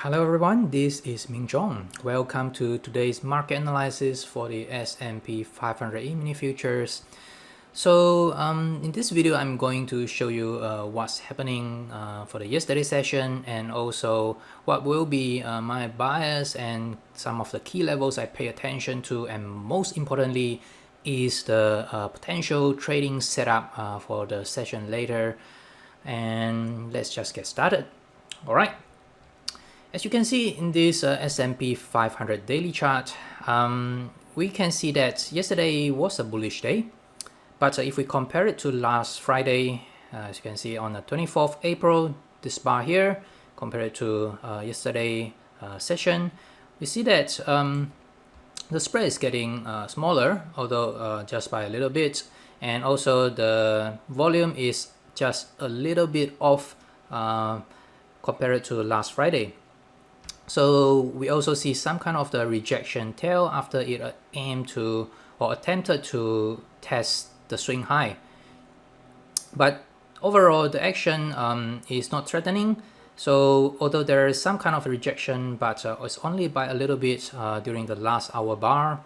Hello everyone, this is Mingjong. Welcome to today's market analysis for the S&P 500 E-mini futures. So in this video, I'm going to show you what's happening for the yesterday session, and also what will be my bias and some of the key levels I pay attention to, and most importantly is the potential trading setup for the session later. And let's just get started. All right. As you can see in this S&P 500 daily chart, we can see that yesterday was a bullish day. But if we compare it to last Friday, as you can see on the 24th April, this bar here, compared to yesterday session, we see that the spread is getting smaller, although just by a little bit. And also the volume is just a little bit off compared to last Friday. So we also see some kind of the rejection tail after it aimed to or attempted to test the swing high. But overall, the action is not threatening. So although there is some kind of rejection, but it's only by a little bit during the last hour bar.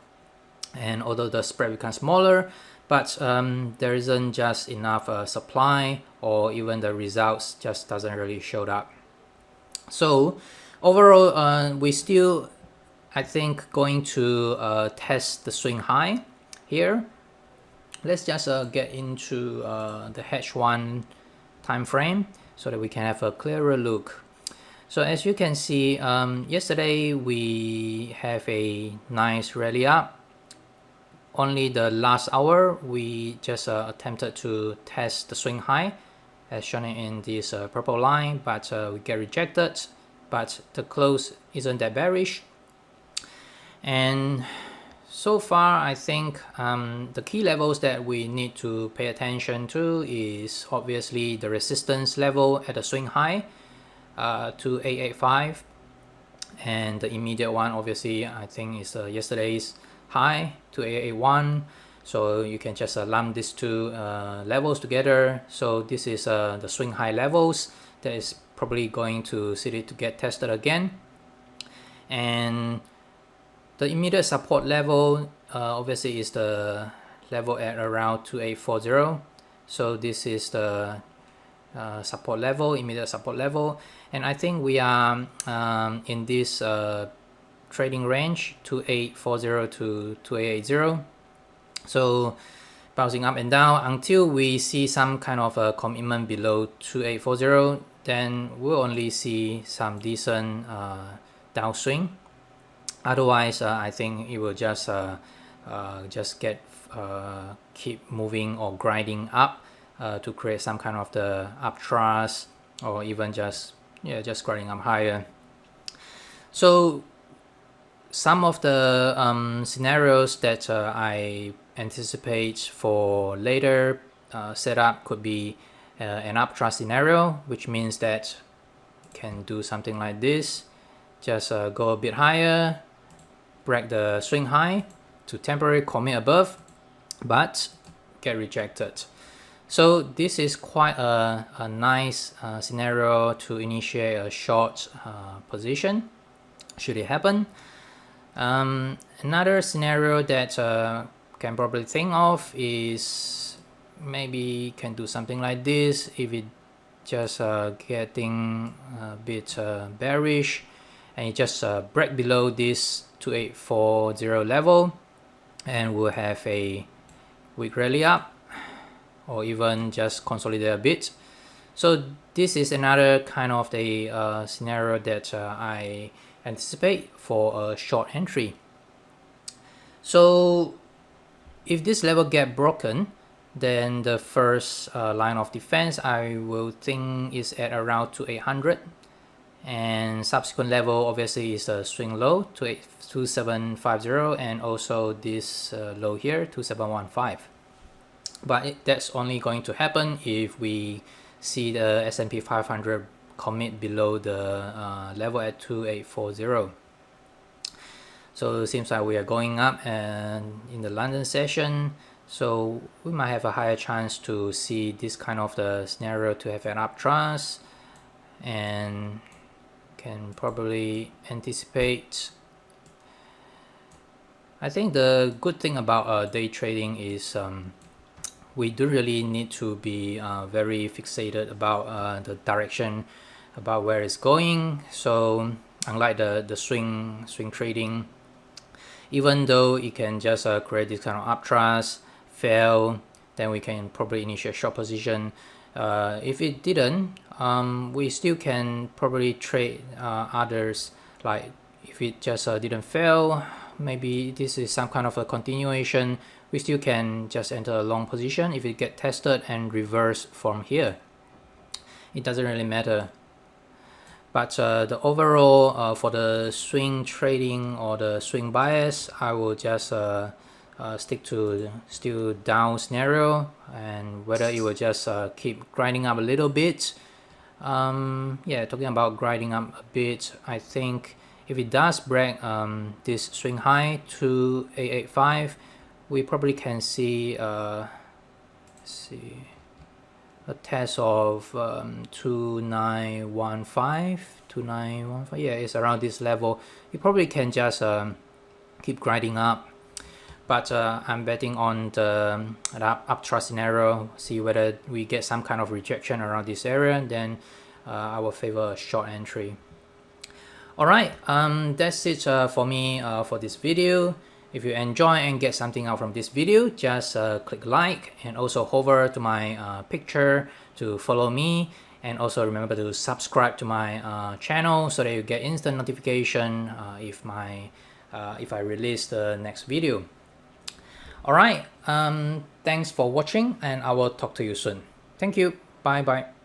And although the spread becomes smaller, but there isn't just enough supply, or even the results just doesn't really show up. So overall, we still, I think, going to test the swing high here. Let's just get into the H1 time frame so that we can have a clearer look. So as you can see, yesterday we have a nice rally up. Only the last hour we just attempted to test the swing high as shown in this purple line, but we get rejected. But the close isn't that bearish. And so far, I think the key levels that we need to pay attention to is obviously the resistance level at the swing high, 2885, and the immediate one obviously I think is yesterday's high, 2881. So you can just lump these two levels together. So this is the swing high levels that is probably going to see it to get tested again. And the immediate support level obviously is the level at around 2840. So this is the support level, immediate support level. And I think we are in this trading range 2840 to 2880. So bouncing up and down until we see some kind of a commitment below 2840, then we'll only see some decent downswing. Otherwise, I think it will just get keep moving or grinding up to create some kind of the upthrust, or even just grinding up higher. So some of the scenarios that I anticipate for later setup could be an uptrend scenario, which means that can do something like this, just go a bit higher, break the swing high to temporarily commit above, but get rejected. So this is quite a nice scenario to initiate a short position should it happen. Another scenario that can probably think of is maybe can do something like this if it just getting a bit bearish, and it just break below this 2840 level, and we'll have a weak rally up, or even just consolidate a bit. So this is another kind of the scenario that I anticipate for a short entry. So if this level get broken, then the first line of defense I will think is at around 2800, and subsequent level obviously is a swing low 2750, and also this low here 2715. But that's only going to happen if we see the S&P 500 commit below the level at 2840. So it seems like we are going up, and in the London session, so we might have a higher chance to see this kind of the scenario to have an uptrend and can probably anticipate. I think the good thing about day trading is we don't really need to be very fixated about the direction, about where it's going. So unlike the swing trading, even though it can just create this kind of uptrust, fail, then we can probably initiate short position. If it didn't, we still can probably trade others. Like if it just didn't fail, maybe this is some kind of a continuation, we still can just enter a long position if it get tested and reverse from here. It doesn't really matter. But the overall for the swing trading or the swing bias, I will just stick to still down scenario, and whether it will just keep grinding up a little bit. Yeah, talking about grinding up a bit, I think if it does break this swing high 2885, we probably can see a test of 2915. Yeah, it's around this level. You probably can just keep grinding up, but I'm betting on the uptrust scenario, see whether we get some kind of rejection around this area, then I will favor a short entry. Alright, that's it for me for this video. If you enjoy and get something out from this video, just click like and also hover to my picture to follow me, and also remember to subscribe to my channel so that you get instant notification if I release the next video. Alright, thanks for watching, and I will talk to you soon. Thank you. Bye bye.